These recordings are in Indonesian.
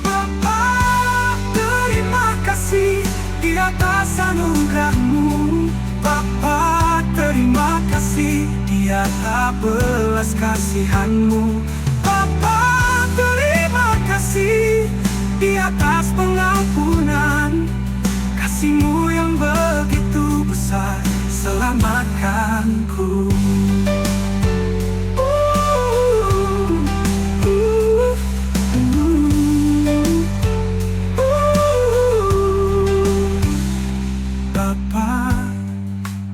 Bapa, terima kasih di atas anugerah-Mu. Bapa, terima kasih di atas belas kasihan-Mu. Bapa, terima kasih di atas pengampunan kasih-Mu yang begitu besar, selamatkanku. Bapa,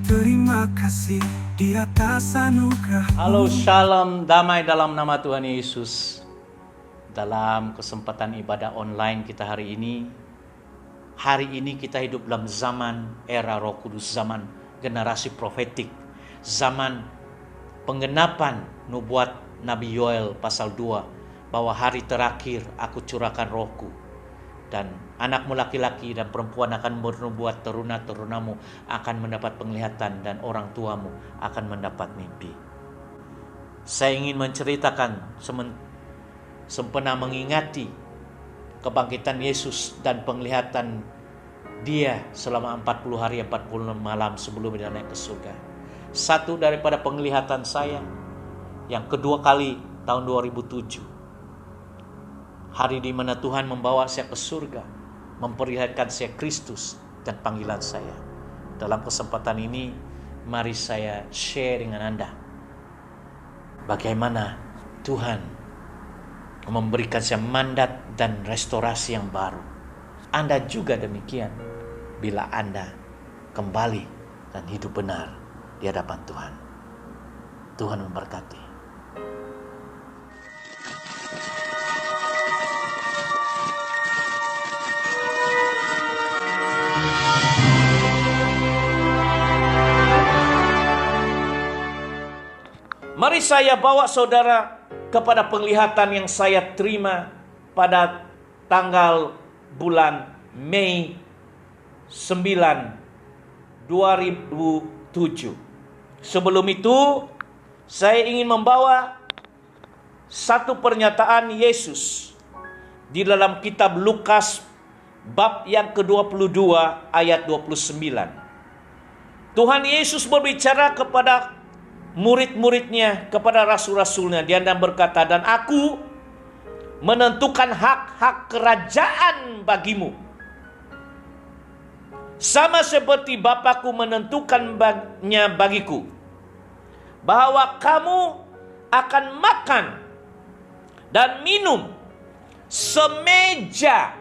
terima kasih di atas anugerah. Halo, shalom, damai dalam nama Tuhan Yesus. Dalam kesempatan ibadah online kita hari ini kita hidup dalam zaman era Roh Kudus, zaman generasi profetik, zaman penggenapan nubuat Nabi Yoel pasal 2, bahwa hari terakhir aku curahkan rohku, dan anakmu laki-laki dan perempuan akan bernubuat, teruna-terunamu akan mendapat penglihatan, dan orang tuamu akan mendapat mimpi. Saya ingin menceritakan sempena mengingati kebangkitan Yesus dan penglihatan Dia selama 40 hari 40 malam sebelum Dia naik ke surga. Satu daripada penglihatan saya yang kedua kali tahun 2007. Hari di mana Tuhan membawa saya ke surga, memperlihatkan saya Kristus dan panggilan saya. Dalam kesempatan ini, mari saya share dengan Anda bagaimana Tuhan memberikan saya mandat dan restorasi yang baru. Anda juga demikian bila Anda kembali dan hidup benar di hadapan Tuhan. Tuhan memberkati. Mari saya bawa saudara kepada penglihatan yang saya terima pada tanggal bulan Mei 9, 2007. Sebelum itu, saya ingin membawa satu pernyataan Yesus di dalam kitab Lukas bab yang ke-22 ayat 29. Tuhan Yesus berbicara kepada murid-muridnya, kepada rasul-rasulnya. Dia berkata, dan aku menentukan hak-hak kerajaan bagimu, sama seperti Bapakku menentukannya bagiku, bahwa kamu akan makan dan minum semeja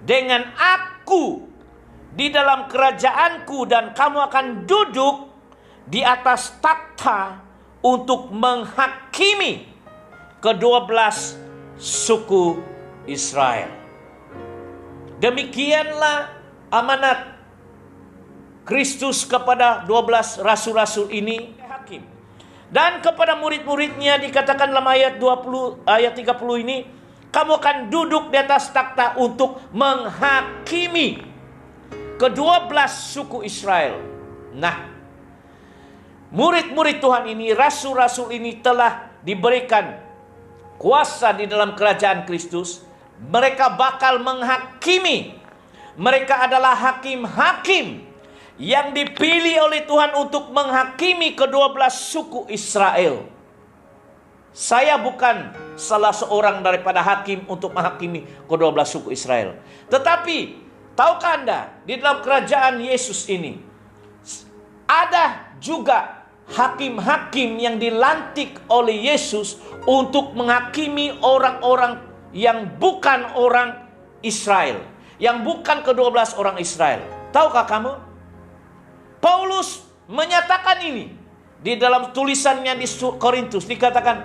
dengan aku di dalam kerajaanku, dan kamu akan duduk di atas takhta untuk menghakimi ke-12 suku Israel. Demikianlah amanat Kristus kepada 12 rasul-rasul ini, hakim. Dan kepada murid-muridnya dikatakan dalam ayat 30 ini, kamu akan duduk di atas takhta untuk menghakimi ke-12 suku Israel. Nah, murid-murid Tuhan ini, rasul-rasul ini telah diberikan kuasa di dalam kerajaan Kristus. Mereka bakal menghakimi. Mereka adalah hakim-hakim yang dipilih oleh Tuhan untuk menghakimi ke-12 suku Israel. Saya bukan salah seorang daripada hakim untuk menghakimi ke-12 suku Israel. Tetapi, tahukah Anda, di dalam kerajaan Yesus ini ada juga hakim-hakim yang dilantik oleh Yesus untuk menghakimi orang-orang yang bukan orang Israel, yang bukan ke-12 orang Israel. Tahukah kamu? Paulus menyatakan ini di dalam tulisannya di Korintus. Dikatakan,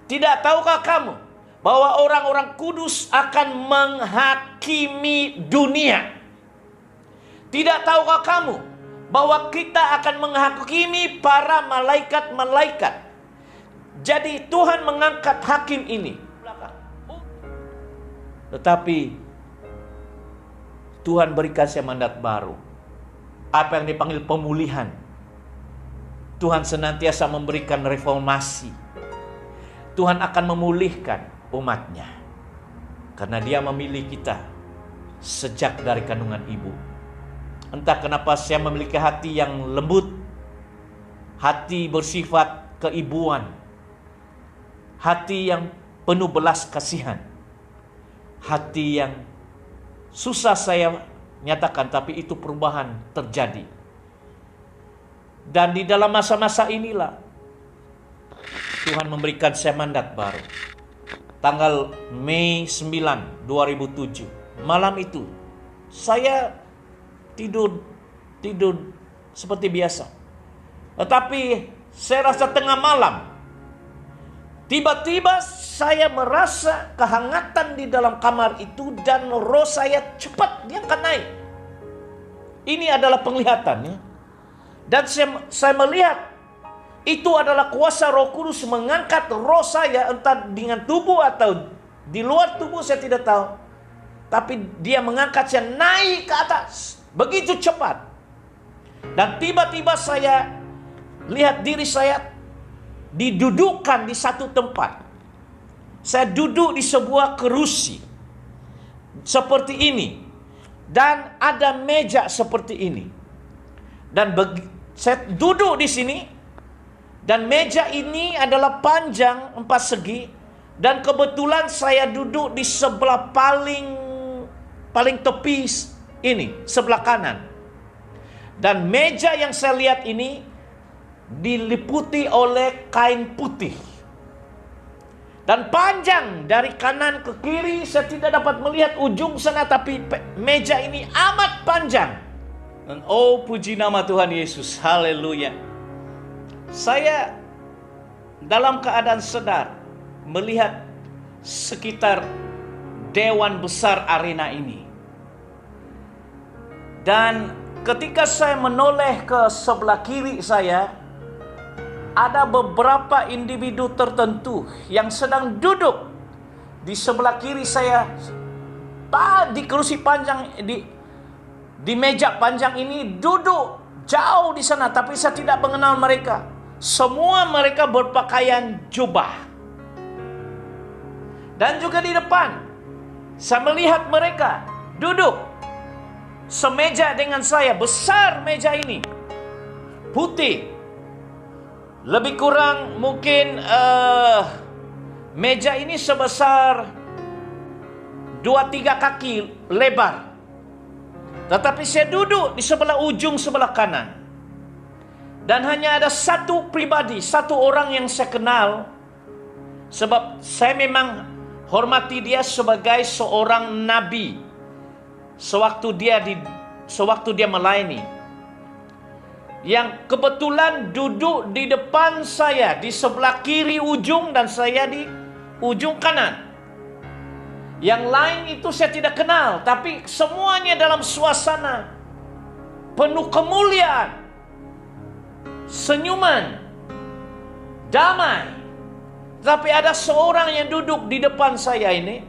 tidak tahukah kamu bahwa orang-orang kudus akan menghakimi dunia? Tidak tahukah kamu bahwa kita akan menghakimi para malaikat-malaikat? Jadi Tuhan mengangkat hakim ini. Tetapi Tuhan berikan saya mandat baru. Apa yang dipanggil pemulihan. Tuhan senantiasa memberikan reformasi. Tuhan akan memulihkan umatnya. Karena Dia memilih kita sejak dari kandungan ibu. Entah kenapa saya memiliki hati yang lembut, hati bersifat keibuan, hati yang penuh belas kasihan, hati yang susah saya nyatakan, tapi itu perubahan terjadi. Dan di dalam masa-masa inilah Tuhan memberikan saya mandat baru. Tanggal Mei 9, 2007. Malam itu saya tidur seperti biasa. Tetapi saya rasa tengah malam, tiba-tiba saya merasa kehangatan di dalam kamar itu dan roh saya cepat dia akan naik. Ini adalah penglihatannya. Dan saya melihat itu adalah kuasa Roh Kudus mengangkat roh saya, entah dengan tubuh atau di luar tubuh saya tidak tahu. Tapi Dia mengangkat saya naik ke atas begitu cepat. Dan tiba-tiba saya lihat diri saya didudukkan di satu tempat. Saya duduk di sebuah kerusi seperti ini, dan ada meja seperti ini. Dan saya duduk di sini, dan meja ini adalah panjang 4 segi, dan kebetulan saya duduk di sebelah paling tepi ini, sebelah kanan. Dan meja yang saya lihat ini diliputi oleh kain putih. Dan panjang dari kanan ke kiri, saya tidak dapat melihat ujung sana, tapi meja ini amat panjang. Dan oh, puji nama Tuhan Yesus, haleluya. Saya dalam keadaan sadar melihat sekitar dewan besar arena ini. Dan ketika saya menoleh ke sebelah kiri saya, ada beberapa individu tertentu yang sedang duduk di sebelah kiri saya, di kursi panjang, di meja panjang ini, duduk jauh di sana, tapi saya tidak mengenal mereka. Semua mereka berpakaian jubah. Dan juga di depan saya melihat mereka duduk semeja dengan saya. Besar meja ini, putih. Lebih kurang mungkin meja ini sebesar 2-3 kaki lebar. Tetapi saya duduk di sebelah ujung sebelah kanan. Dan hanya ada satu pribadi, satu orang yang saya kenal. Sebab saya memang hormati dia sebagai seorang nabi sewaktu dia melayani. Yang kebetulan duduk di depan saya, di sebelah kiri ujung, dan saya di ujung kanan. Yang lain itu saya tidak kenal, tapi semuanya dalam suasana penuh kemuliaan, senyuman, damai. Tapi ada seorang yang duduk di depan saya ini,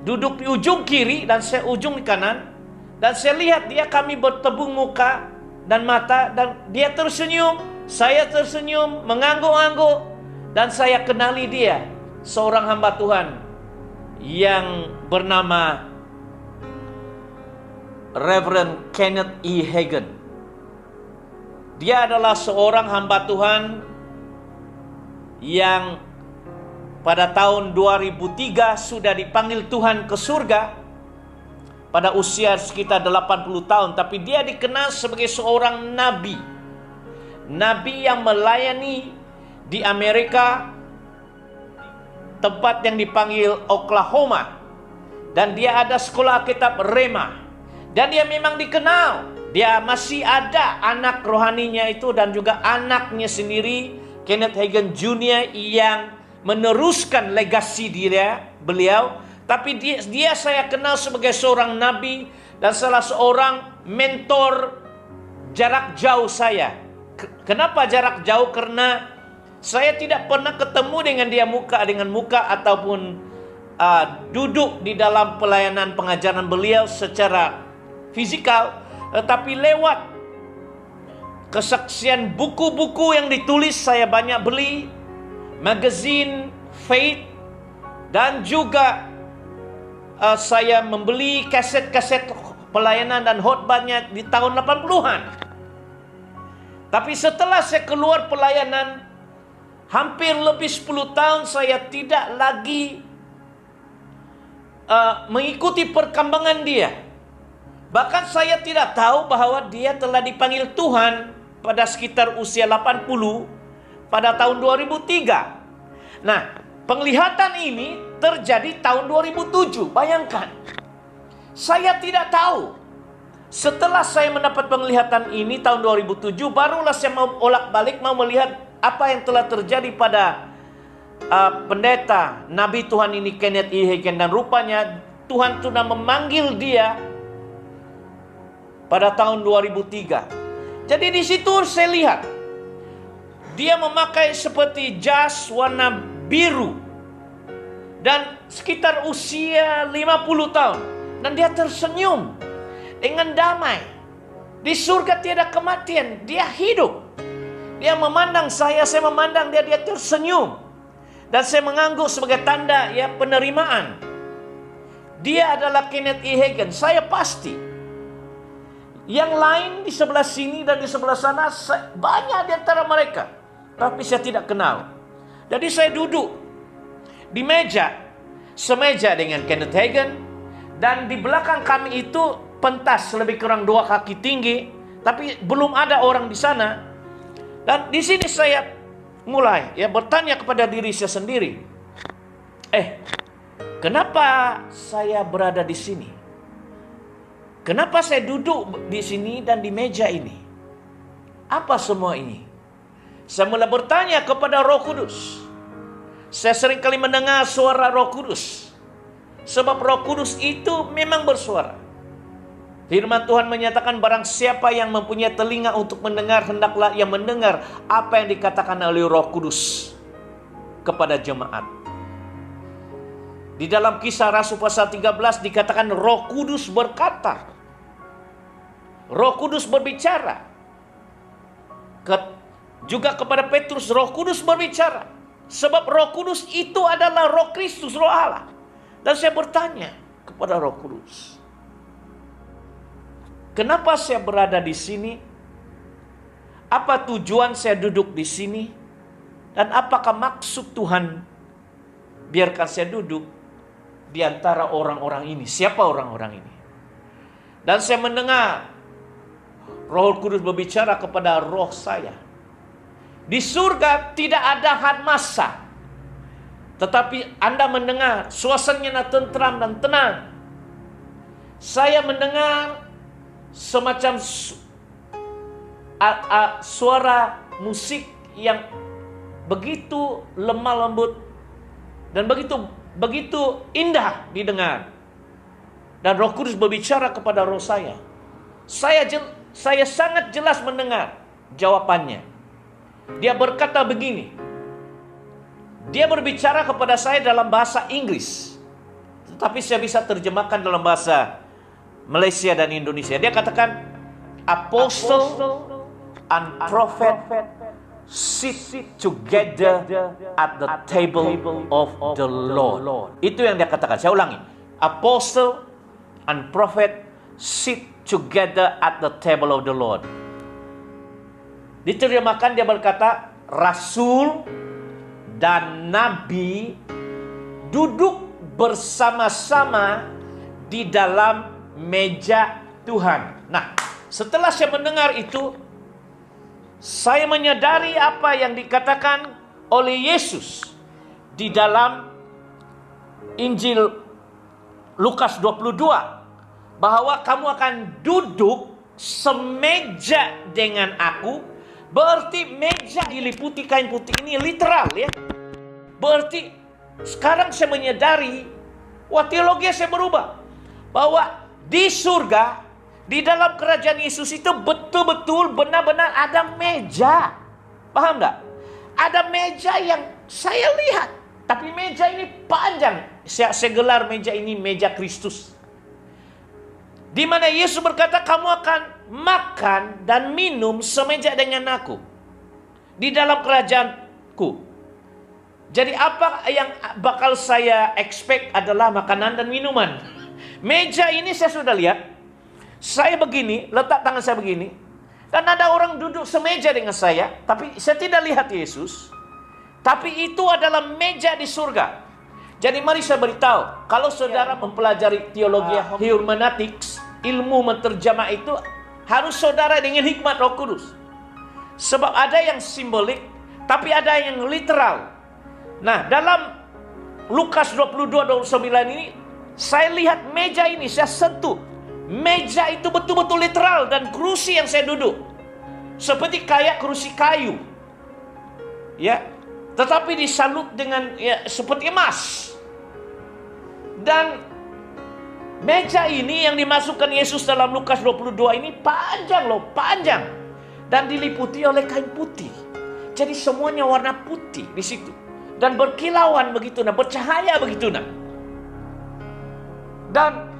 duduk di ujung kiri dan saya ujung di kanan. Dan saya lihat dia, kami bertemu muka dan mata, dan dia tersenyum, saya tersenyum, mengangguk-angguk. Dan saya kenali dia, seorang hamba Tuhan yang bernama Reverend Kenneth E. Hagin. Dia adalah seorang hamba Tuhan yang pada tahun 2003 sudah dipanggil Tuhan ke surga pada usia sekitar 80 tahun. Tapi dia dikenal sebagai seorang nabi. Nabi yang melayani di Amerika, tempat yang dipanggil Oklahoma. Dan dia ada sekolah Alkitab Rema. Dan dia memang dikenal. Dia masih ada anak rohaninya itu, dan juga anaknya sendiri, Kenneth Hagin Jr., yang meneruskan legasi beliau. Tapi dia saya kenal sebagai seorang nabi dan salah seorang mentor jarak jauh saya. Kenapa jarak jauh? Karena saya tidak pernah ketemu dengan dia muka dengan muka ataupun duduk di dalam pelayanan pengajaran beliau secara fisikal, tetapi lewat kesaksian buku-buku yang ditulis saya banyak beli, magazine Faith, dan juga saya membeli kaset-kaset pelayanan dan khotbahnya di tahun 80-an. Tapi setelah saya keluar pelayanan, hampir lebih 10 tahun saya tidak lagi mengikuti perkembangan dia. Bahkan saya tidak tahu bahwa dia telah dipanggil Tuhan pada sekitar usia 80 pada tahun 2003. Nah, penglihatan ini terjadi tahun 2007. Bayangkan, saya tidak tahu. Setelah saya mendapat penglihatan ini tahun 2007, barulah saya mau bolak-balik mau melihat apa yang telah terjadi pada pendeta Nabi Tuhan ini, Kenneth E. Hagin. Dan rupanya Tuhan sudah memanggil dia pada tahun 2003. Jadi di situ saya lihat dia memakai seperti jas warna biru dan sekitar usia 50 tahun, dan dia tersenyum dengan damai. Di surga tiada kematian, dia hidup. Dia memandang saya memandang dia, dia tersenyum. Dan saya mengangguk sebagai tanda ya penerimaan. Dia adalah Kenneth E. Hagin, saya pasti. Yang lain di sebelah sini dan di sebelah sana banyak di antara mereka, tapi saya tidak kenal. Jadi saya duduk di meja, semeja dengan Kenneth Hagin, dan di belakang kami itu pentas lebih kurang 2 kaki tinggi, tapi belum ada orang di sana. Dan di sini saya mulai ya bertanya kepada diri saya sendiri, kenapa saya berada di sini? Kenapa saya duduk di sini dan di meja ini? Apa semua ini? Saya mulai bertanya kepada Roh Kudus. Saya seringkali mendengar suara Roh Kudus, sebab Roh Kudus itu memang bersuara. Firman Tuhan menyatakan, barang siapa yang mempunyai telinga untuk mendengar, hendaklah ia mendengar apa yang dikatakan oleh Roh Kudus kepada jemaat. Di dalam Kisah Rasul pasal 13 dikatakan Roh Kudus berkata, Roh Kudus berbicara. Juga kepada Petrus Roh Kudus berbicara, sebab Roh Kudus itu adalah Roh Kristus, Roh Allah. Dan saya bertanya kepada Roh Kudus, kenapa saya berada di sini? Apa tujuan saya duduk di sini? Dan apakah maksud Tuhan biarkan saya duduk di antara orang-orang ini? Siapa orang-orang ini? Dan saya mendengar Roh Kudus berbicara kepada roh saya. Di surga tidak ada had masa, tetapi Anda mendengar suasananya tentram dan tenang. Saya mendengar semacam suara musik yang begitu lemah lembut dan begitu indah didengar. Dan Roh Kudus berbicara kepada roh saya. Saya sangat jelas mendengar jawabannya. Dia berkata begini. Dia berbicara kepada saya dalam bahasa Inggris, tetapi saya bisa terjemahkan dalam bahasa Malaysia dan Indonesia. Dia katakan, Apostle and prophet sit together at the table of the Lord. Itu yang dia katakan. Saya ulangi. Apostle and prophet sit together at the table of the Lord. Diterjemahkan, dia berkata, Rasul dan Nabi duduk bersama-sama di dalam meja Tuhan. Nah, setelah saya mendengar itu, saya menyadari apa yang dikatakan oleh Yesus di dalam Injil Lukas 22, bahwa kamu akan duduk semeja dengan aku. Berarti meja diliputi kain putih ini literal ya. Berarti sekarang saya menyadari, teologi saya berubah, bahwa di surga, di dalam kerajaan Yesus itu betul-betul benar-benar ada meja. Paham enggak? Ada meja yang saya lihat, tapi meja ini panjang. Saya gelar meja ini meja Kristus. Di mana Yesus berkata, kamu akan makan dan minum semeja dengan aku di dalam kerajaanku. Jadi apa yang bakal saya expect adalah makanan dan minuman. Meja ini saya sudah lihat. Saya begini, letak tangan saya begini. Dan ada orang duduk semeja dengan saya. Tapi saya tidak lihat Yesus. Tapi itu adalah meja di surga. Jadi mari saya beritahu. Kalau saudara mempelajari teologi hermeneutics, ilmu menterjemah itu, harus saudara dengan hikmat Roh Kudus. Sebab ada yang simbolik, tapi ada yang literal. Nah, dalam Lukas 22:29 ini, saya lihat meja ini, saya sentuh. Meja itu betul-betul literal, dan kursi yang saya duduk seperti kayak kursi kayu. Ya, tetapi disalut dengan seperti emas. Dan meja ini yang dimasukkan Yesus dalam Lukas 22 ini panjang loh, panjang. Dan diliputi oleh kain putih. Jadi semuanya warna putih di situ. Dan berkilauan begitu, bercahaya begitu. Dan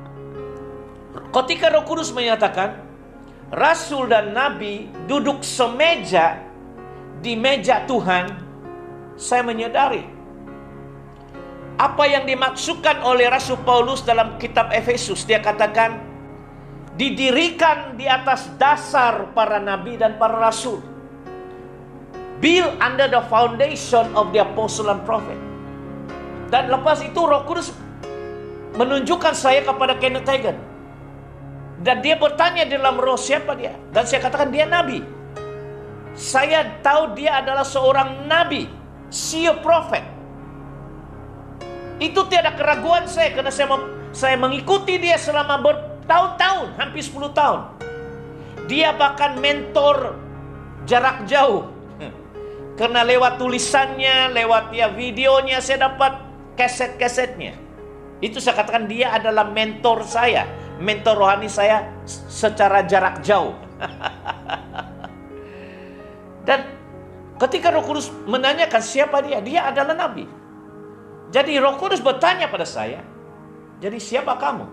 ketika Roh Kudus menyatakan Rasul dan Nabi duduk semeja di meja Tuhan, saya menyadari apa yang dimaksudkan oleh Rasul Paulus dalam kitab Efesus. Dia katakan didirikan di atas dasar para nabi dan para rasul, built under the foundation of the apostle and prophet. Dan lepas itu Roh Kudus menunjukkan saya kepada Kenneth Hagin. Dan dia bertanya dalam roh, siapa dia? Dan saya katakan dia nabi. Saya tahu dia adalah seorang nabi, seer prophet. Itu tiada keraguan saya, karena saya mengikuti dia selama bertahun-tahun, hampir 10 tahun. Dia bahkan mentor jarak jauh. Karena lewat tulisannya, lewat videonya, saya dapat kaset-kasetnya. Itu saya katakan dia adalah mentor saya, mentor rohani saya secara jarak jauh. Dan ketika Roh Kudus menanyakan siapa dia, dia adalah nabi. Jadi Roh Kudus bertanya pada saya, jadi siapa kamu?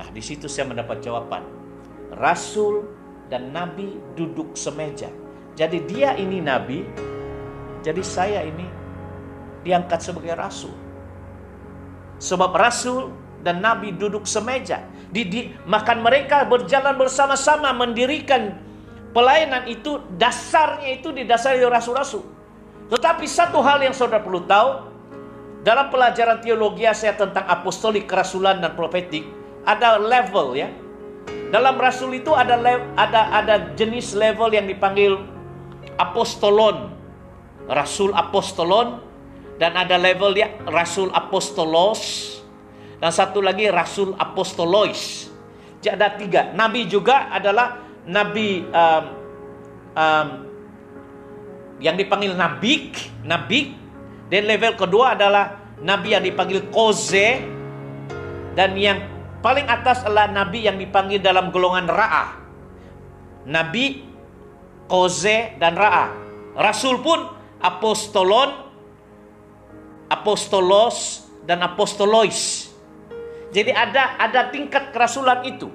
Nah, di situ saya mendapat jawaban. Rasul dan nabi duduk semeja. Jadi dia ini nabi, jadi saya ini diangkat sebagai rasul. Sebab rasul dan nabi duduk semeja. Makan mereka berjalan bersama-sama mendirikan pelayanan itu, dasarnya itu didasari rasul-rasul. Tetapi satu hal yang saudara perlu tahu, dalam pelajaran teologi saya tentang apostolik, kerasulan dan profetik, ada level ya. Dalam rasul itu ada jenis level yang dipanggil apostolon, rasul apostolon, dan ada level dia rasul apostolos, dan satu lagi rasul apostolois. Jadi ada 3. Nabi juga adalah nabi yang dipanggil nabik. Dan level kedua adalah nabi yang dipanggil koze, dan yang paling atas adalah nabi yang dipanggil dalam golongan ra'ah. Nabi, koze, dan ra'ah. Rasul pun apostolon, apostolos, dan apostolois. Jadi ada tingkat kerasulan itu.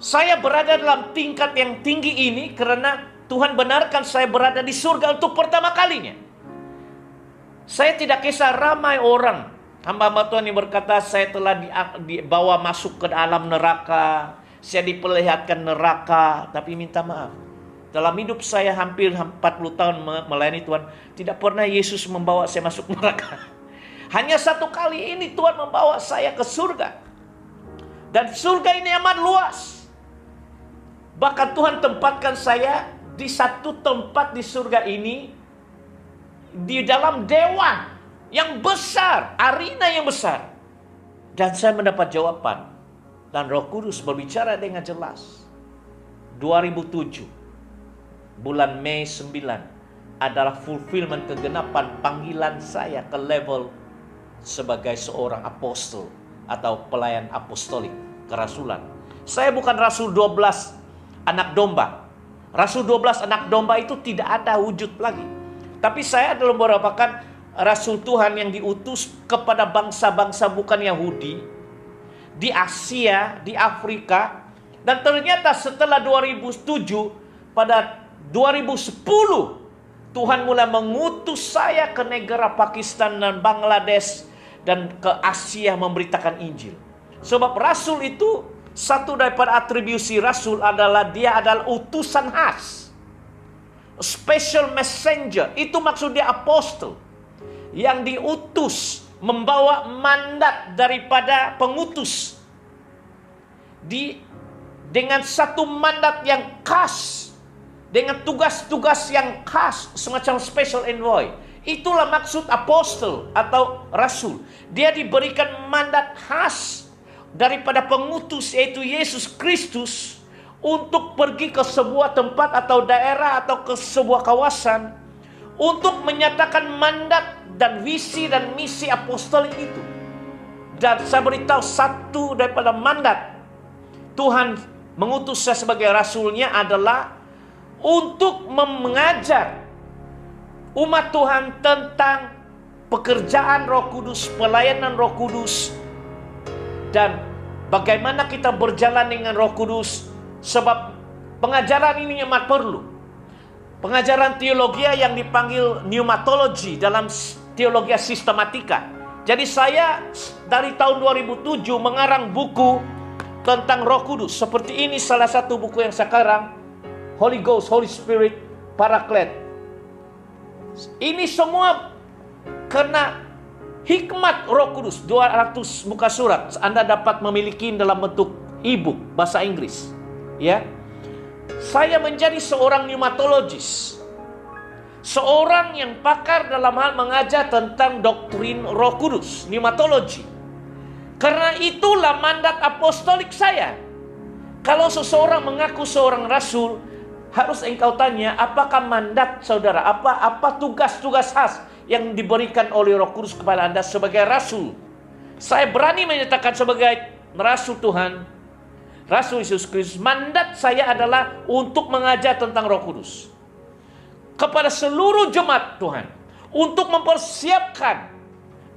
Saya berada dalam tingkat yang tinggi ini karena Tuhan benarkan saya berada di surga untuk pertama kalinya. Saya tidak kisah ramai orang. Hamba-hamba Tuhan yang berkata saya telah dibawa masuk ke dalam neraka, saya diperlihatkan neraka. Tapi minta maaf, dalam hidup saya hampir 40 tahun melayani Tuhan, tidak pernah Yesus membawa saya masuk neraka. Hanya satu kali ini Tuhan membawa saya ke surga. Dan surga ini amat luas. Bahkan Tuhan tempatkan saya di satu tempat di surga ini, di dalam dewan yang besar, arena yang besar. Dan saya mendapat jawaban. Dan Roh Kudus berbicara dengan jelas. 2007, bulan Mei 9, adalah fulfillment kegenapan panggilan saya ke level sebagai seorang apostol atau pelayan apostolik, kerasulan. Saya bukan rasul 12 anak domba. Rasul 12 anak domba itu tidak ada wujud lagi. Tapi saya adalah merupakan rasul Tuhan yang diutus kepada bangsa-bangsa bukan Yahudi, di Asia, di Afrika. Dan ternyata setelah 2007, pada 2010, Tuhan mulai mengutus saya ke negara Pakistan dan Bangladesh dan ke Asia memberitakan Injil. Sebab rasul itu, satu daripada atribusi rasul adalah dia adalah utusan khas. Special messenger, itu maksud dia apostle. Yang diutus, membawa mandat daripada pengutus. Dengan satu mandat yang khas. Dengan tugas-tugas yang khas, semacam special envoy. Itulah maksud apostle atau rasul. Dia diberikan mandat khas daripada pengutus, yaitu Yesus Kristus, untuk pergi ke sebuah tempat atau daerah atau ke sebuah kawasan untuk menyatakan mandat dan visi dan misi apostolik itu. Dan saya beritahu satu daripada mandat Tuhan mengutus saya sebagai rasulnya adalah untuk mengajar umat Tuhan tentang pekerjaan Roh Kudus, pelayanan Roh Kudus, dan bagaimana kita berjalan dengan Roh Kudus. Sebab pengajaran ini amat perlu. Pengajaran teologi yang dipanggil pneumatology dalam teologi sistematika. Jadi saya dari tahun 2007 mengarang buku tentang Roh Kudus. Seperti ini salah satu buku yang sekarang, Holy Ghost, Holy Spirit, Paraclete. Ini semua karena hikmat Roh Kudus. 200 muka surat Anda dapat memiliki dalam bentuk e-book bahasa Inggris. Ya, saya menjadi seorang pneumatologis, seorang yang pakar dalam hal mengajar tentang doktrin Roh Kudus, pneumatologi. Karena itulah mandat apostolik saya. Kalau seseorang mengaku seorang rasul, harus engkau tanya, apakah mandat saudara? Apa tugas-tugas khas yang diberikan oleh Roh Kudus kepada Anda sebagai rasul? Saya berani menyatakan sebagai rasul Tuhan, Rasul Yesus Kristus, mandat saya adalah untuk mengajar tentang Roh Kudus kepada seluruh jemaat Tuhan, untuk mempersiapkan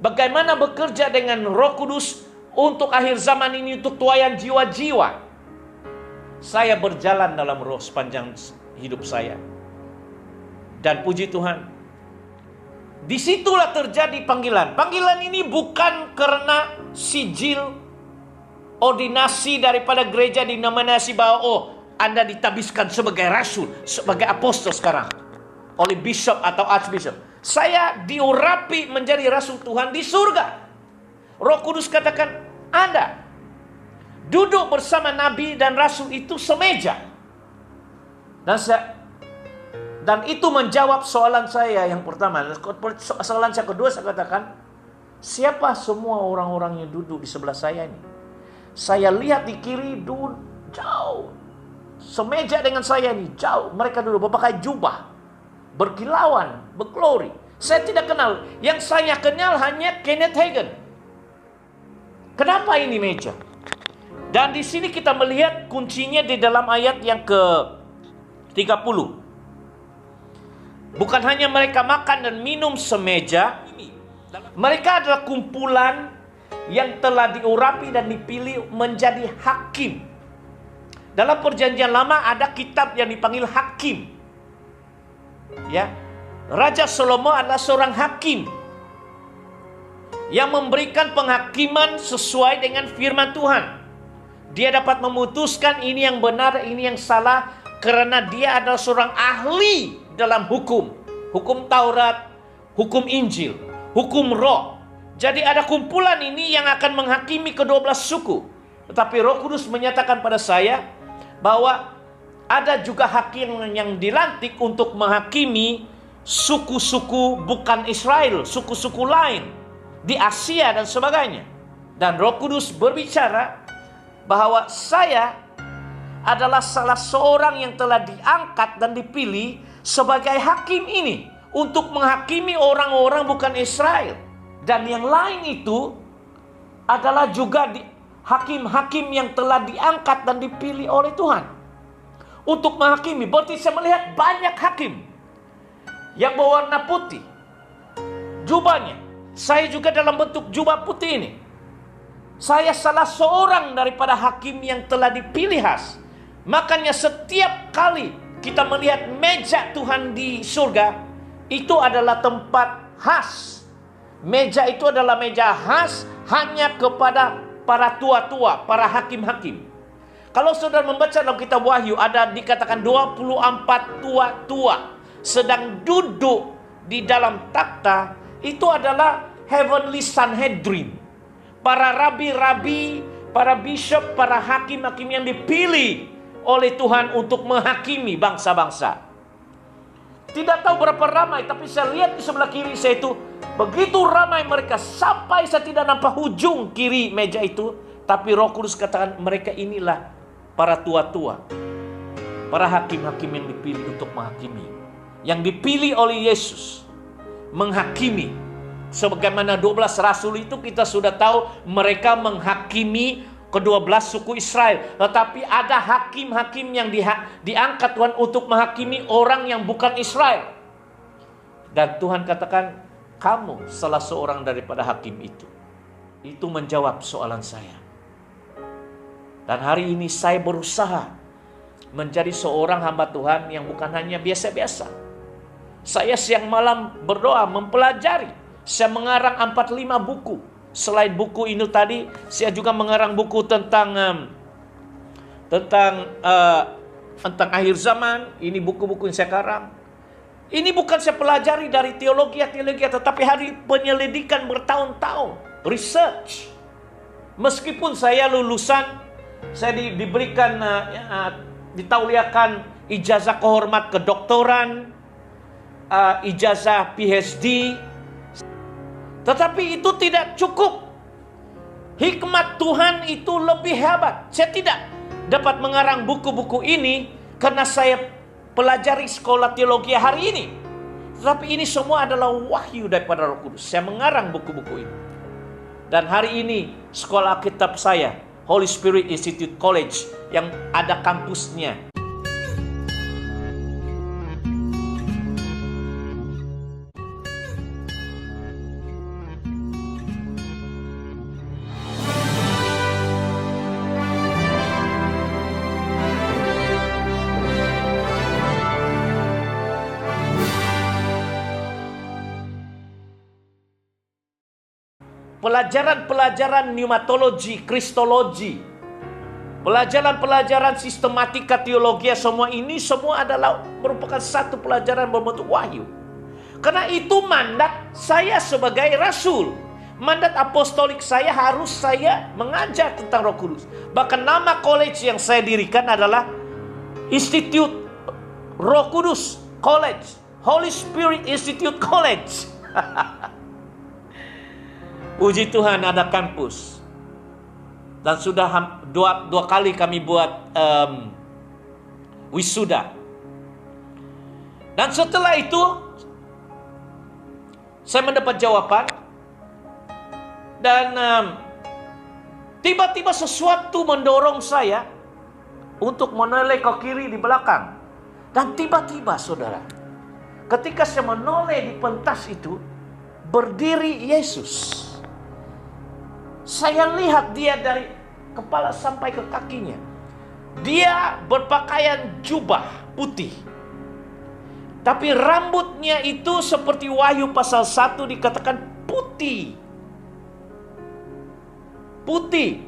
bagaimana bekerja dengan Roh Kudus untuk akhir zaman ini, untuk tuaian jiwa-jiwa. Saya berjalan dalam roh sepanjang hidup saya. Dan puji Tuhan, disitulah terjadi panggilan. Panggilan ini bukan karena sijil ordinasi daripada gereja dinominasi bahwa Anda ditabiskan sebagai rasul, sebagai apostol sekarang oleh bishop atau archbishop. Saya diurapi menjadi rasul Tuhan di surga. Roh Kudus katakan, Anda duduk bersama nabi dan rasul itu semeja. Dan itu menjawab soalan saya yang pertama. Soalan saya kedua, saya katakan, siapa semua orang-orang yang duduk di sebelah saya ini? Saya lihat di kiri jauh, semeja dengan saya ini jauh. Mereka dulu berpakai jubah, berkilauan, berglori. Saya tidak kenal. Yang saya kenal hanya Kenneth Hagin. Kenapa ini meja? Dan di sini kita melihat kuncinya di dalam ayat yang ke-30. Bukan hanya mereka makan dan minum semeja, mereka adalah kumpulan yang telah diurapi dan dipilih menjadi hakim. Dalam perjanjian lama ada kitab yang dipanggil hakim. Ya, Raja Salomo adalah seorang hakim yang memberikan penghakiman sesuai dengan firman Tuhan. Dia dapat memutuskan ini yang benar, ini yang salah, karena dia adalah seorang ahli dalam hukum. Hukum Taurat, hukum Injil, hukum Roh. Jadi ada kumpulan ini yang akan menghakimi ke-12 suku. Tetapi Roh Kudus menyatakan pada saya bahwa ada juga hakim yang dilantik untuk menghakimi suku-suku bukan Israel, suku-suku lain di Asia dan sebagainya. Dan Roh Kudus berbicara bahwa saya adalah salah seorang yang telah diangkat dan dipilih sebagai hakim ini untuk menghakimi orang-orang bukan Israel. Dan yang lain itu adalah juga hakim-hakim yang telah diangkat dan dipilih oleh Tuhan untuk menghakimi. Berarti saya melihat banyak hakim yang berwarna putih jubahnya. Saya juga dalam bentuk jubah putih ini. Saya salah seorang daripada hakim yang telah dipilih khas. Makanya setiap kali kita melihat meja Tuhan di surga, itu adalah tempat khas. Meja itu adalah meja khas hanya kepada para tua-tua, para hakim-hakim. Kalau saudara membaca dalam kitab Wahyu, ada dikatakan 24 tua-tua sedang duduk di dalam takhta. Itu adalah Heavenly Sanhedrin. Para rabi-rabi, para bishop, para hakim-hakim yang dipilih oleh Tuhan untuk menghakimi bangsa-bangsa. Tidak tahu berapa ramai, tapi saya lihat di sebelah kiri saya itu, begitu ramai mereka sampai saya tidak nampak ujung kiri meja itu. Tapi Roh Kudus katakan mereka inilah para tua-tua, para hakim-hakim yang dipilih untuk menghakimi, yang dipilih oleh Yesus menghakimi. Sebagaimana 12 rasul itu kita sudah tahu mereka menghakimi ke-12 suku Israel. Tetapi ada hakim-hakim yang diangkat Tuhan untuk menghakimi orang yang bukan Israel. Dan Tuhan katakan, kamu salah seorang daripada hakim itu. Itu menjawab soalan saya. Dan hari ini saya berusaha menjadi seorang hamba Tuhan yang bukan hanya biasa-biasa. Saya siang malam berdoa, mempelajari. Saya mengarang 45 buku. Selain buku ini tadi, saya juga mengarang buku tentang akhir zaman. Ini buku-buku yang saya karang. Ini bukan saya pelajari dari teologi, tetapi hari penyelidikan bertahun-tahun, research. Meskipun saya lulusan, saya diberikan, ditauliakan ijazah kehormat kedoktoran, ijazah PhD. Tetapi itu tidak cukup. Hikmat Tuhan itu lebih hebat. Saya tidak dapat mengarang buku-buku ini karena saya pelajari sekolah teologi hari ini. Tetapi ini semua adalah wahyu daripada Roh Kudus. Saya mengarang buku-buku ini. Dan hari ini sekolah Alkitab saya, Holy Spirit Institute College, yang ada kampusnya. Pelajaran-pelajaran pneumatologi, kristologi, pelajaran-pelajaran sistematika teologi, semua ini semua adalah merupakan satu pelajaran berbentuk wahyu. Karena itu mandat saya sebagai rasul. Mandat apostolik saya harus saya mengajar tentang Roh Kudus. Bahkan nama college yang saya dirikan adalah Institute Roh Kudus College, Holy Spirit Institute College. Puji Tuhan ada kampus. Dan sudah dua kali kami buat wisuda. Dan setelah itu saya mendapat jawaban. Dan tiba-tiba sesuatu mendorong saya untuk menoleh ke kiri di belakang. Dan tiba-tiba saudara, ketika saya menoleh di pentas itu, berdiri Yesus. Saya lihat dia dari kepala sampai ke kakinya. Dia berpakaian jubah putih. Tapi rambutnya itu seperti Wahyu pasal 1 dikatakan putih. Putih.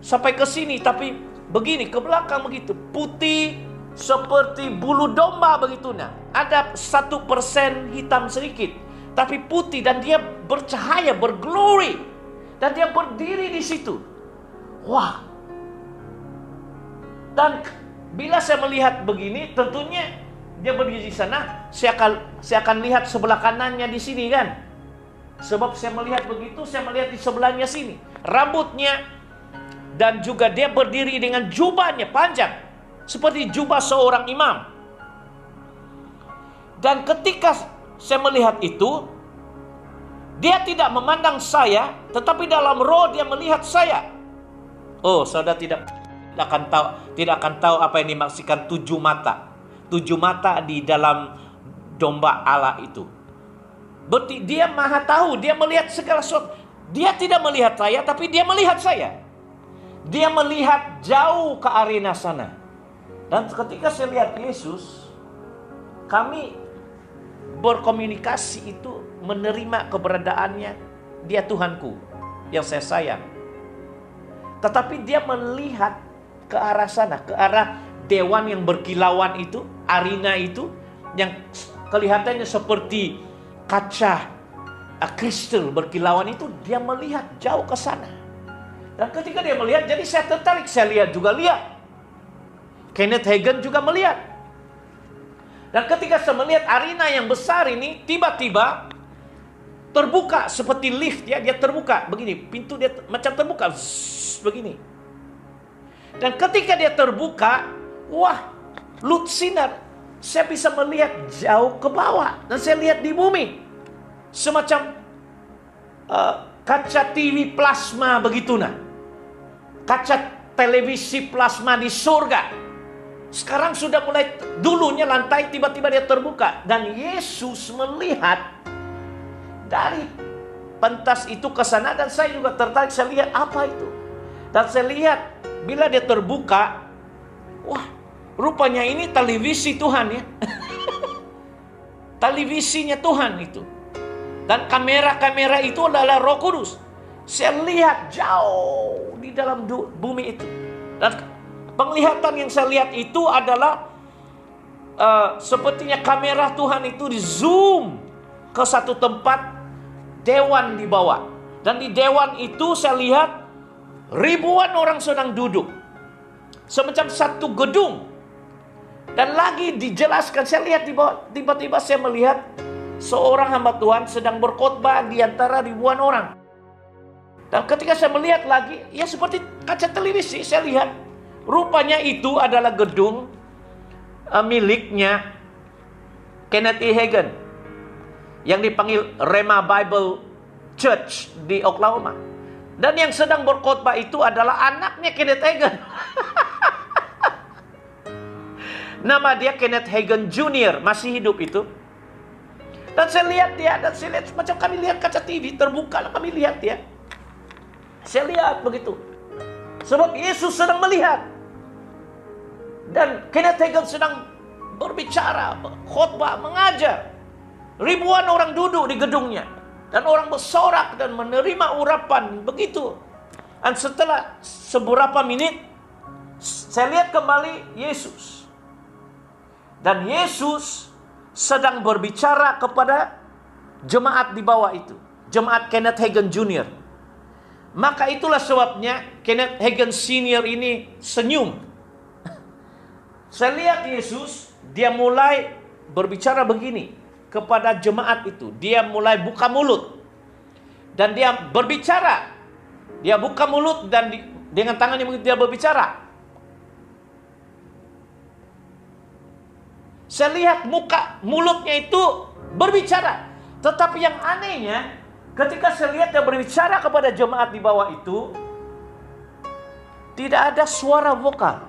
Sampai ke sini, tapi begini, ke belakang begitu. Putih seperti bulu domba begitu. Nah, ada 1% hitam sedikit. Tapi putih dan dia bercahaya, berglory. Dan dia berdiri di situ. Wah. Dan bila saya melihat begini, tentunya dia berdiri di sana. Saya akan lihat sebelah kanannya di sini kan. Sebab saya melihat begitu, saya melihat di sebelahnya sini. Rambutnya dan juga dia berdiri dengan jubahnya panjang. Seperti jubah seorang imam. Dan ketika saya melihat itu, dia tidak memandang saya, tetapi dalam roh dia melihat saya. Oh, saudara tidak akan tahu apa yang dimaksudkan 7 mata. 7 mata di dalam domba Allah itu. Berarti dia maha tahu, dia melihat segala sesuatu. Dia tidak melihat saya, tapi dia melihat saya. Dia melihat jauh ke arena sana. Dan ketika saya lihat Yesus, kami berkomunikasi itu menerima keberadaannya, dia Tuhanku yang saya sayang. Tetapi dia melihat ke arah sana, ke arah dewan yang berkilauan itu, arena itu, yang kelihatannya seperti kaca kristal berkilauan itu, dia melihat jauh ke sana. Dan ketika dia melihat, jadi saya tertarik, saya lihat. Kenneth Hagin juga melihat. Dan ketika saya melihat arena yang besar ini, tiba-tiba terbuka seperti lift ya, dia terbuka begini, pintu dia macam terbuka begini. Dan ketika dia terbuka, wah, lut sinar, saya bisa melihat jauh ke bawah dan saya lihat di bumi semacam kaca TV plasma begitu nah, kaca televisi plasma di surga. Sekarang sudah mulai, dulunya lantai tiba-tiba dia terbuka dan Yesus melihat dari pentas itu ke sana, dan saya juga tertarik, saya lihat apa itu. Dan saya lihat bila dia terbuka, wah, rupanya ini televisi Tuhan ya. Televisinya Tuhan itu. Dan kamera-kamera itu adalah Roh Kudus. Saya lihat jauh di dalam bumi itu. Dan penglihatan yang saya lihat itu adalah sepertinya kamera Tuhan itu di zoom ke satu tempat, dewan di bawah. Dan di dewan itu saya lihat ribuan orang sedang duduk. Semacam satu gedung. Dan lagi dijelaskan, saya lihat di bawah, tiba-tiba saya melihat seorang hamba Tuhan sedang berkhotbah di antara ribuan orang. Dan ketika saya melihat lagi, ya seperti kaca televisi, saya lihat rupanya itu adalah gedung miliknya Kenneth E. Hagin yang dipanggil Rhema Bible Church di Oklahoma. Dan yang sedang berkhotbah itu adalah anaknya Kenneth Hagin. Nama dia Kenneth Hagin Jr., masih hidup itu. Dan saya lihat dia, dan saya lihat macam kami lihat kaca TV terbuka, kami lihat dia. Saya lihat begitu. Sebab Yesus sedang melihat. Dan Kenneth Hagin sedang berbicara, khotbah, mengajar. Ribuan orang duduk di gedungnya. Dan orang bersorak dan menerima urapan begitu. Dan setelah seberapa menit, saya lihat kembali Yesus. Dan Yesus sedang berbicara kepada jemaat di bawah itu. Jemaat Kenneth Hagin Jr. Maka itulah sebabnya Kenneth Hagin Senior ini senyum. Saya lihat Yesus, dia mulai berbicara begini kepada jemaat itu. Dia mulai buka mulut. Dan dia berbicara. Dia buka mulut dan dengan tangannya dia berbicara. Saya lihat mulutnya itu berbicara. Tetapi yang anehnya, ketika saya lihat dia berbicara kepada jemaat di bawah itu, tidak ada suara vokal.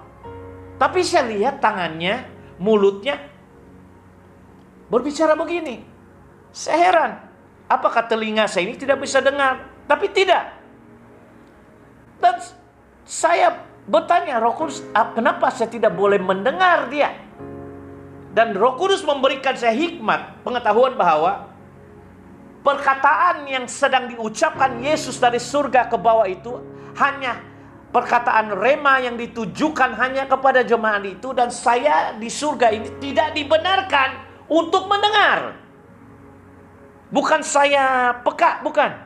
Tapi saya lihat tangannya, mulutnya berbicara begini. Saya heran, apakah telinga saya ini tidak bisa dengar? Tapi tidak. Dan saya bertanya, Roh Kudus, kenapa saya tidak boleh mendengar dia? Dan Roh Kudus memberikan saya hikmat, pengetahuan bahwa perkataan yang sedang diucapkan Yesus dari surga ke bawah itu hanya perkataan rema yang ditujukan hanya kepada jemaat itu. Dan saya di surga ini tidak dibenarkan untuk mendengar. Bukan saya peka, bukan.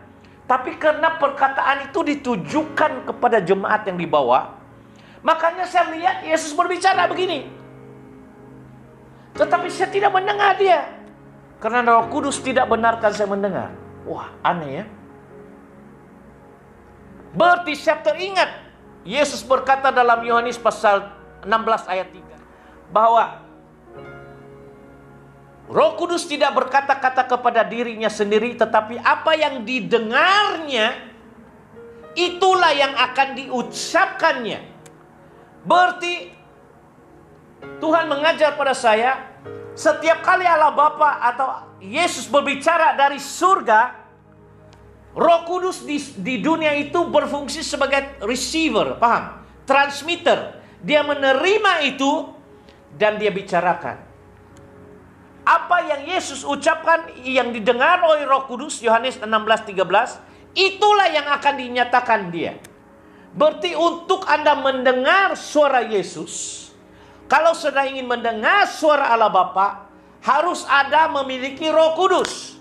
Tapi karena perkataan itu ditujukan kepada jemaat yang di bawah, makanya saya lihat Yesus berbicara begini. Tetapi saya tidak mendengar dia. Karena Roh Kudus tidak benarkan saya mendengar. Wah, aneh ya. Berarti saya teringat Yesus berkata dalam Yohanes pasal 16 ayat 3. Bahwa Roh Kudus tidak berkata-kata kepada dirinya sendiri. Tetapi apa yang didengarnya, itulah yang akan diucapkannya. Berarti Tuhan mengajar pada saya, setiap kali Allah Bapa atau Yesus berbicara dari surga, Roh Kudus di dunia itu berfungsi sebagai receiver, paham? Transmitter. Dia menerima itu dan dia bicarakan. apa yang Yesus ucapkan, yang didengar oleh Roh Kudus, Yohanes 16:13, itulah yang akan dinyatakan dia. Berarti untuk Anda mendengar suara Yesus, kalau saudara ingin mendengar suara Allah Bapa, harus ada memiliki Roh Kudus.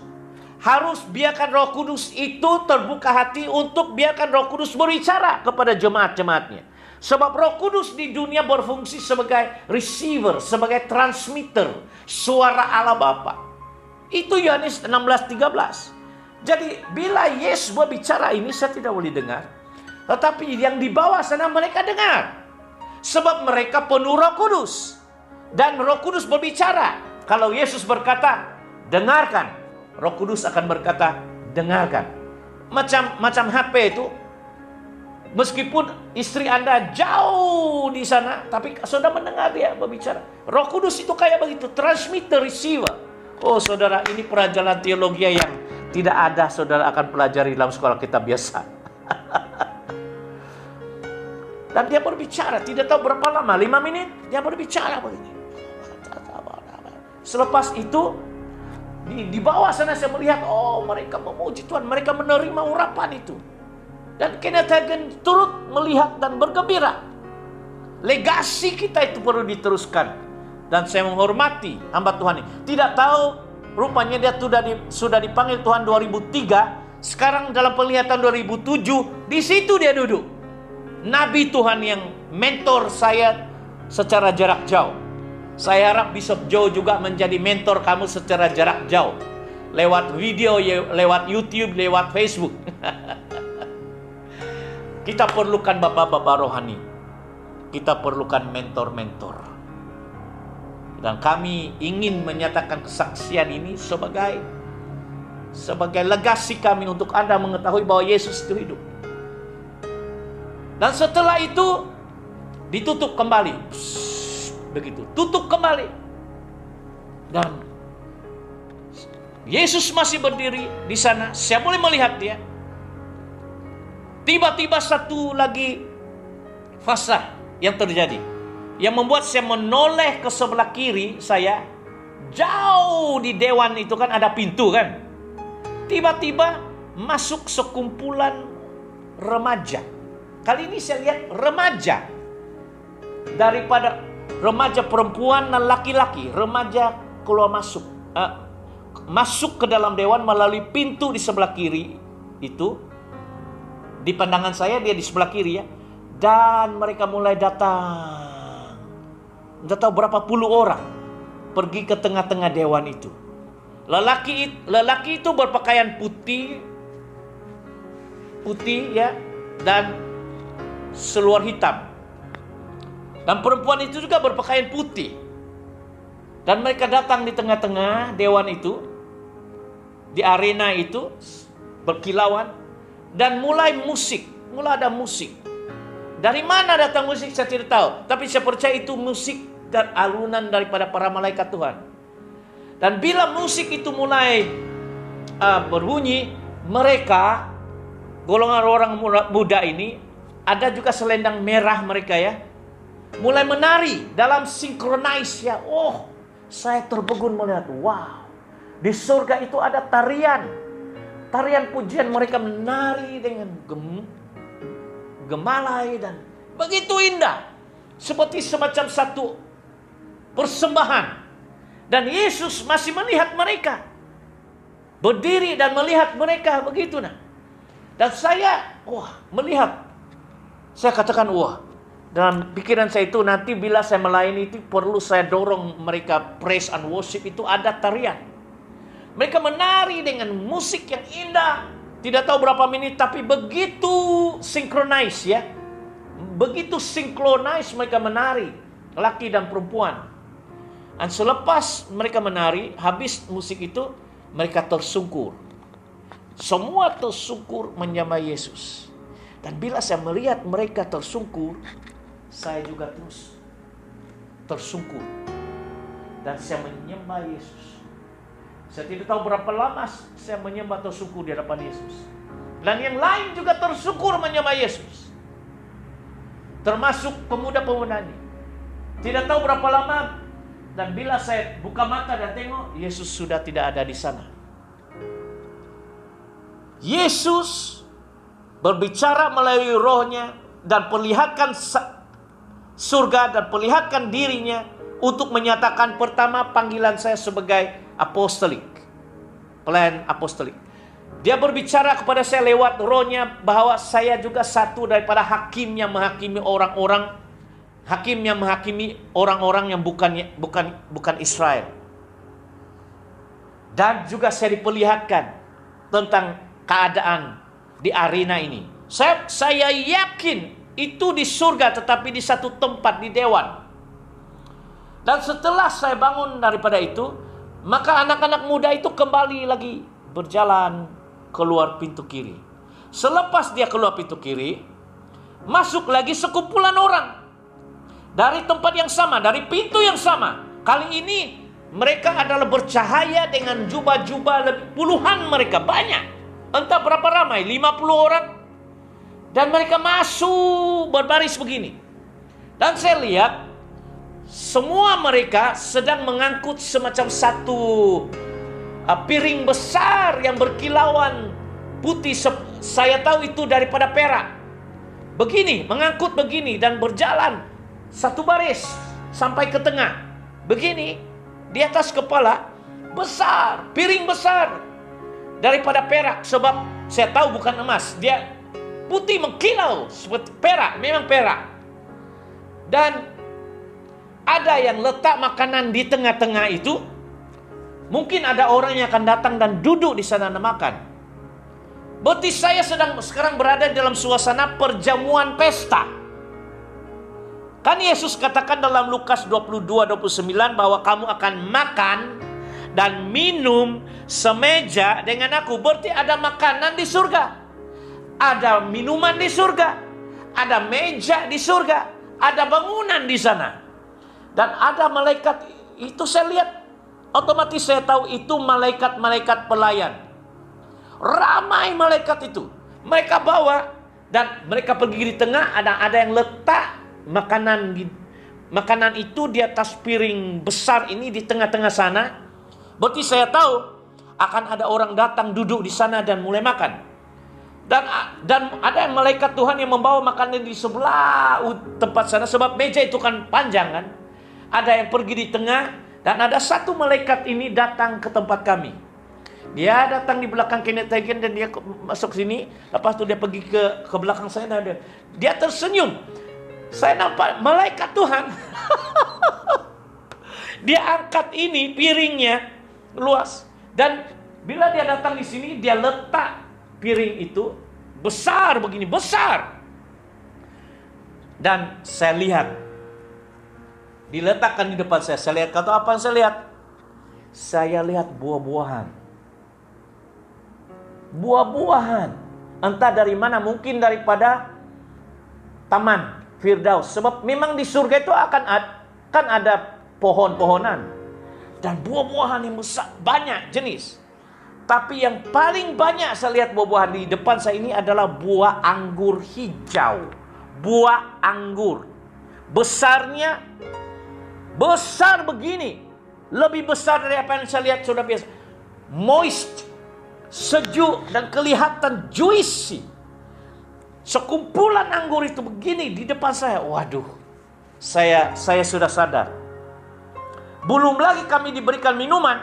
Harus biarkan Roh Kudus itu terbuka hati untuk biarkan Roh Kudus berbicara kepada jemaat-jemaatnya. Sebab Roh Kudus di dunia berfungsi sebagai receiver, sebagai transmitter suara Allah Bapa. Itu Yohanes 16:13. Jadi bila Yesus berbicara ini saya tidak boleh dengar. Tetapi yang di bawah sana mereka dengar. Sebab mereka penuh Roh Kudus. Dan Roh Kudus berbicara. Kalau Yesus berkata, dengarkan, Roh Kudus akan berkata, dengarkan. Macam HP itu, meskipun istri Anda jauh di sana, tapi saudara mendengar dia berbicara. Roh Kudus itu kayak begitu, transmitter, receiver. Oh saudara, ini pelajaran teologi yang tidak ada saudara akan pelajari dalam sekolah kita biasa. Dan dia berbicara, tidak tahu berapa lama, 5 menit, dia berbicara begini. Selepas itu, di bawah sana saya melihat, oh mereka memuji Tuhan, mereka menerima urapan itu. Dan Kenneth Hagin turut melihat dan bergembira. Legasi kita itu perlu diteruskan. Dan saya menghormati hamba Tuhan ini. Tidak tahu, rupanya dia sudah dipanggil Tuhan 2003. Sekarang dalam penglihatan 2007, di situ dia duduk. Nabi Tuhan yang mentor saya secara jarak jauh. Saya harap Bishop Joe juga menjadi mentor kamu secara jarak jauh. Lewat video, lewat YouTube, lewat Facebook. Kita perlukan bapak-bapak rohani. Kita perlukan mentor-mentor. Dan kami ingin menyatakan kesaksian ini sebagai legasi kami untuk Anda mengetahui bahwa Yesus itu hidup. Dan setelah itu ditutup kembali. Begitu, tutup kembali. Dan Yesus masih berdiri di sana. Saya boleh melihat dia. Tiba-tiba satu lagi fase yang terjadi, yang membuat saya menoleh ke sebelah kiri saya. Jauh di dewan itu kan ada pintu kan. Tiba-tiba masuk sekumpulan remaja. Kali ini saya lihat remaja. Daripada remaja perempuan dan laki-laki, remaja keluar masuk. Masuk ke dalam dewan melalui pintu di sebelah kiri itu. Di pandangan saya dia di sebelah kiri ya. Dan mereka mulai datang. Tidak tahu berapa puluh orang. Pergi ke tengah-tengah dewan itu. Lelaki itu berpakaian putih. Putih ya. Dan seluar hitam. Dan perempuan itu juga berpakaian putih. Dan mereka datang di tengah-tengah dewan itu. Di arena itu. Berkilauan. Dan mulai ada musik. Dari mana datang musik saya tidak tahu. Tapi saya percaya itu musik dan alunan daripada para malaikat Tuhan. Dan bila musik itu mulai berbunyi, mereka, golongan orang muda ini, ada juga selendang merah mereka ya, mulai menari dalam sinkronize ya. Oh, saya terpegun melihat, wow, di surga itu ada tarian pujian, mereka menari dengan gemalai dan begitu indah, seperti semacam satu persembahan. Dan Yesus masih melihat mereka, berdiri dan melihat mereka begitu nah. Dan saya melihat, saya katakan dalam pikiran saya itu, nanti bila saya melayani itu perlu saya dorong mereka praise and worship, itu ada tarian. Mereka menari dengan musik yang indah. Tidak tahu berapa menit, tapi begitu synchronize ya. Begitu synchronize mereka menari, laki dan perempuan. Dan selepas mereka menari, habis musik itu, mereka tersungkur. Semua tersungkur menyembah Yesus. Dan bila saya melihat mereka tersungkur, saya juga terus tersungkur. Dan saya menyembah Yesus. Saya tidak tahu berapa lama saya menyembah tersungkur di hadapan Yesus. Dan yang lain juga tersungkur menyembah Yesus. Termasuk pemuda-pemuda ini. Tidak tahu berapa lama Dan bila saya buka mata dan tengok, Yesus sudah tidak ada di sana. Yesus berbicara melalui rohnya dan perlihatkan surga dan perlihatkan dirinya untuk menyatakan pertama panggilan saya sebagai apostolik. Pelayan apostolik. Dia berbicara kepada saya lewat rohnya bahwa saya juga satu daripada hakim yang menghakimi orang-orang, hakim yang menghakimi orang-orang yang bukan Israel. Dan juga saya diperlihatkan tentang keadaan di arena ini. Saya yakin itu di surga, tetapi di satu tempat di dewan. Dan setelah saya bangun daripada itu, maka anak-anak muda itu kembali lagi berjalan keluar pintu kiri. Selepas dia keluar pintu kiri, masuk lagi sekumpulan orang dari tempat yang sama, dari pintu yang sama. Kali ini mereka adalah bercahaya dengan jubah-jubah, lebih puluhan mereka, banyak. Entah berapa ramai, 50 orang. Dan mereka masuk berbaris begini. Dan saya lihat semua mereka sedang mengangkut semacam satu piring besar yang berkilauan putih. Saya tahu itu daripada perak. Begini, mengangkut begini dan berjalan satu baris sampai ke tengah. Begini, di atas kepala besar, piring besar daripada perak. Sebab saya tahu bukan emas, dia putih mengkilau seperti perak, memang perak. Dan ada yang letak makanan di tengah-tengah itu. Mungkin ada orang yang akan datang dan duduk di sana dan makan. Berarti saya sekarang berada dalam suasana perjamuan pesta. Kan Yesus katakan dalam Lukas 22:29 bahwa kamu akan makan dan minum semeja dengan aku. Berarti ada makanan di surga, ada minuman di surga, ada meja di surga, ada bangunan di sana. Dan ada malaikat, itu saya lihat, otomatis saya tahu itu malaikat-malaikat pelayan. Ramai malaikat itu. Mereka bawa dan mereka pergi di tengah, ada yang letak makanan itu di atas piring besar ini di tengah-tengah sana. Berarti saya tahu akan ada orang datang duduk di sana dan mulai makan. Dan ada yang malaikat Tuhan yang membawa makanan di sebelah tempat sana, sebab meja itu kan panjang kan. Ada yang pergi di tengah, dan ada satu malaikat ini datang ke tempat kami. Dia datang di belakang Kenneth Hagin dan dia masuk sini. Lepas itu dia pergi ke belakang saya dan dia tersenyum. Saya nampak malaikat Tuhan. Dia angkat ini piringnya luas. Dan bila dia datang di sini, dia letak piring itu besar begini, besar. Dan saya lihat diletakkan di depan saya. Saya lihat, kata apa yang saya lihat? Saya lihat buah-buahan. Buah-buahan. Entah dari mana, mungkin daripada Taman Firdaus. Sebab memang di surga itu akan ada pohon-pohonan. Dan buah-buahan yang besar, banyak jenis. Tapi yang paling banyak saya lihat buah-buahan di depan saya ini adalah buah anggur hijau. Buah anggur. Besarnya besar begini. Lebih besar dari apa yang saya lihat sudah biasa. Moist, sejuk dan kelihatan juicy. Sekumpulan anggur itu begini di depan saya. Waduh, saya sudah sadar. Belum lagi kami diberikan minuman.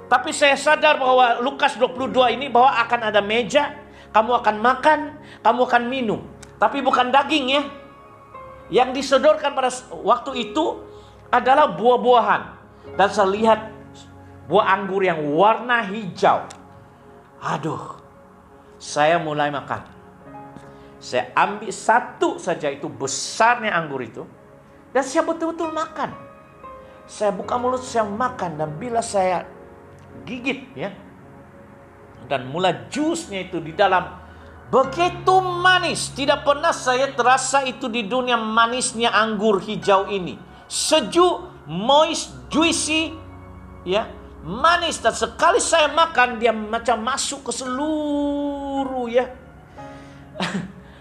Tapi saya sadar bahwa Lukas 22 ini bahwa akan ada meja. Kamu akan makan, kamu akan minum. Tapi bukan daging ya. Yang disodorkan pada waktu itu adalah buah-buahan. Dan saya lihat buah anggur yang warna hijau. Aduh, saya mulai makan. Saya ambil satu saja, itu besarnya anggur itu. Dan saya betul-betul makan. Saya buka mulut, saya makan. Dan bila saya gigit ya, dan mulai jusnya itu di dalam, begitu manis. Tidak pernah saya terasa itu di dunia manisnya anggur hijau ini. Sejuk, moist, juicy, ya, manis. Dan sekali saya makan, dia macam masuk ke seluruh ya,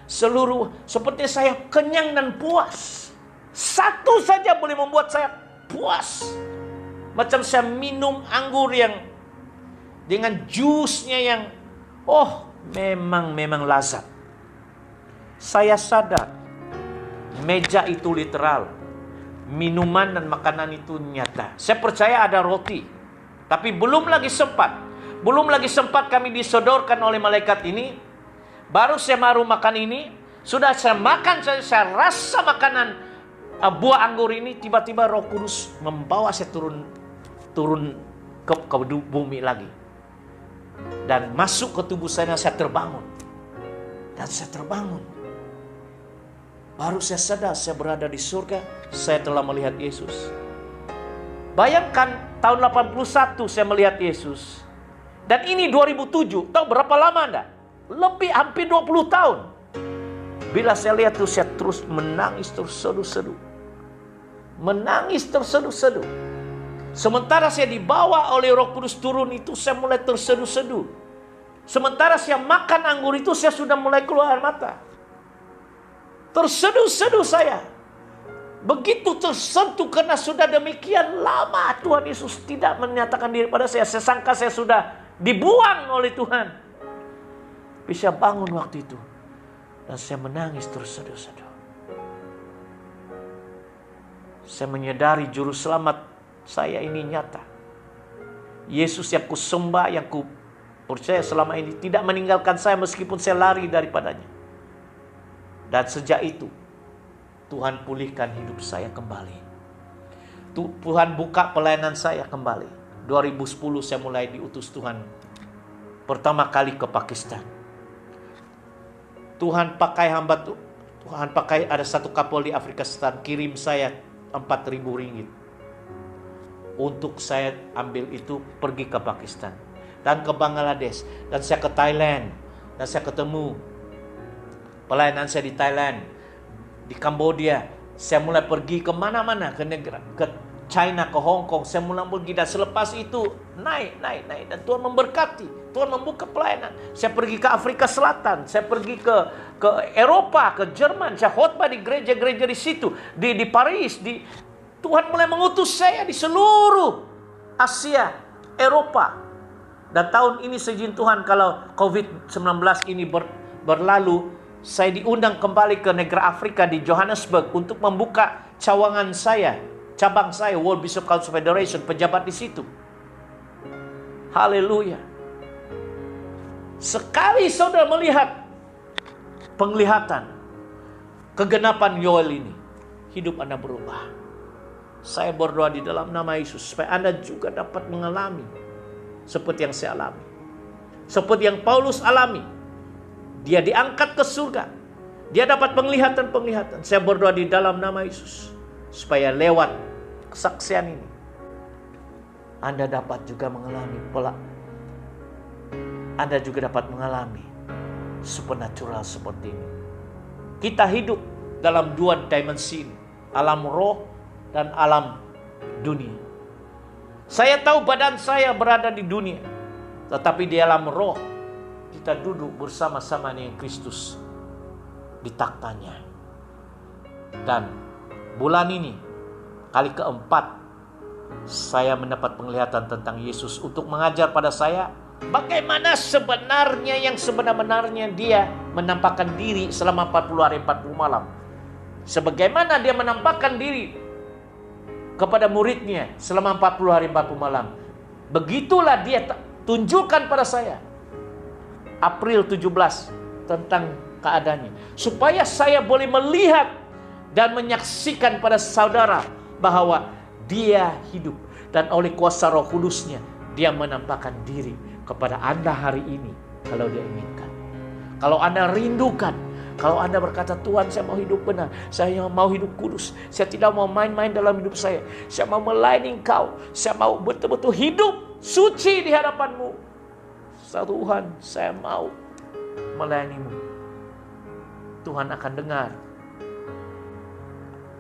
seluruh, seperti saya kenyang dan puas. Satu saja boleh membuat saya puas. Macam saya minum anggur yang dengan jusnya yang memang lazat. Saya sadar meja itu literal, minuman dan makanan itu nyata. Saya percaya ada roti, tapi belum lagi sempat kami disodorkan oleh malaikat ini. Baru saya makan ini, sudah saya makan, saya rasa makanan buah anggur ini, tiba-tiba Roh Kudus membawa saya turun ke bumi lagi. Dan masuk ke tubuh saya terbangun. Dan saya terbangun. Baru saya sadar saya berada di surga, saya telah melihat Yesus. Bayangkan tahun 81 saya melihat Yesus. Dan ini 2007, tahu berapa lama Anda? Hampir 20 tahun. Bila saya lihat itu, saya terus menangis terseduh-seduh. Sementara saya dibawa oleh Roh Kudus turun itu, saya mulai terseduh-seduh. Sementara saya makan anggur itu, saya sudah mulai keluar mata. Terseduh-seduh saya. Begitu tersentuh karena sudah demikian lama Tuhan Yesus tidak menyatakan diri pada saya. Saya sangka saya sudah dibuang oleh Tuhan. Tapi saya bangun waktu itu. Dan saya menangis terseduh-seduh. Saya menyadari juru selamat saya ini nyata. Yesus yang kusembah, yang ku percaya selama ini tidak meninggalkan saya meskipun saya lari daripadanya. Dan sejak itu Tuhan pulihkan hidup saya kembali. Tuhan buka pelayanan saya kembali. 2010 saya mulai diutus Tuhan pertama kali ke Pakistan. Tuhan pakai ada satu kapal di Afrika Selatan kirim saya 4.000 ringgit untuk saya ambil itu pergi ke Pakistan dan ke Bangladesh, dan saya ke Thailand, dan saya ketemu pelayanan saya di Thailand, di Kambodia. Saya mulai pergi ke mana-mana, ke negara, ke China, ke Hong Kong. Saya mulai pergi, dan selepas itu naik. Dan Tuhan memberkati, Tuhan membuka pelayanan. Saya pergi ke Afrika Selatan, saya pergi ke Eropa, ke Jerman. Saya khotbah di gereja-gereja di situ, di Paris. Tuhan mulai mengutus saya di seluruh Asia, Eropa. Dan tahun ini seizin Tuhan, kalau COVID-19 ini berlalu, saya diundang kembali ke negara Afrika di Johannesburg untuk membuka cabang saya, World Bishop Council Federation, pejabat di situ. Haleluya. Sekali saudara melihat penglihatan kegenapan Yoel ini, hidup Anda berubah. Saya berdoa di dalam nama Yesus supaya Anda juga dapat mengalami seperti yang saya alami, seperti yang Paulus alami. Dia diangkat ke surga. Dia dapat penglihatan. Saya berdoa di dalam nama Yesus supaya lewat kesaksian ini Anda dapat juga mengalami Anda juga dapat mengalami supernatural seperti ini. Kita hidup dalam dua dimensi, alam roh dan alam dunia. Saya tahu badan saya berada di dunia, tetapi di alam roh kita duduk bersama-sama dengan Kristus di taktanya. Dan bulan ini kali keempat saya mendapat penglihatan tentang Yesus untuk mengajar pada saya bagaimana sebenarnya yang sebenar-benarnya dia menampakkan diri selama 40 hari 40 malam. Sebagaimana dia menampakkan diri kepada muridnya selama 40 hari 40 malam. Begitulah dia tunjukkan pada saya April 17 tentang keadaannya, supaya saya boleh melihat dan menyaksikan pada saudara bahwa dia hidup, dan oleh kuasa Roh Kudusnya dia menampakkan diri kepada Anda hari ini kalau dia inginkan. Kalau Anda rindukan, kalau Anda berkata, Tuhan saya mau hidup benar, saya mau hidup kudus, saya tidak mau main-main dalam hidup saya mau melayani Engkau, saya mau betul-betul hidup suci di hadapan-Mu. Tuhan, saya mau melayani-Mu. Tuhan akan dengar.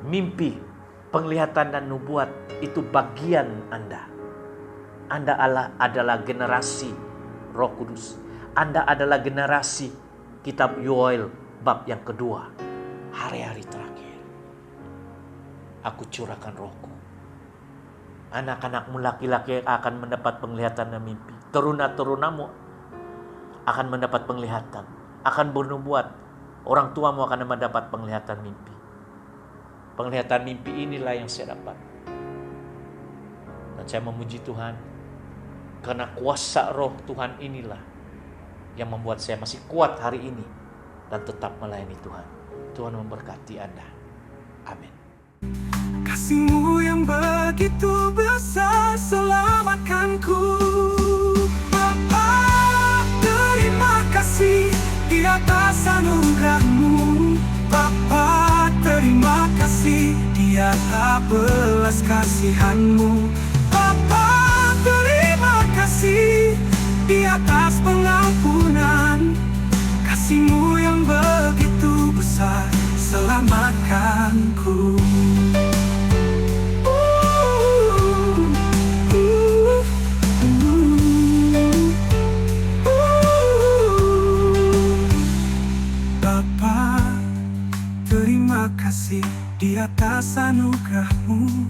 Mimpi, penglihatan dan nubuat itu bagian Anda. Anda adalah generasi Roh Kudus. Anda adalah generasi kitab Yoel bab yang kedua. Hari-hari terakhir aku curahkan rohku. Anak-anakmu laki-laki akan mendapat penglihatan dan mimpi. Teruna-terunamu akan mendapat penglihatan, akan bernubuat. Orang tuamu akan mendapat penglihatan mimpi. Penglihatan mimpi inilah yang saya dapat. Dan saya memuji Tuhan, karena kuasa roh Tuhan inilah yang membuat saya masih kuat hari ini dan tetap melayani Tuhan. Tuhan memberkati Anda. Amin. Kasih-Mu yang begitu besar selamatkanku. Bapa, terima kasih di atas anugerah-Mu. Bapa, terima kasih di atas belas kasihan-Mu. Bapa, terima kasih di atas pengampunan. Kasih-Mu yang begitu besar selamatkanku. Bapa, terima kasih di atas anugerah-Mu.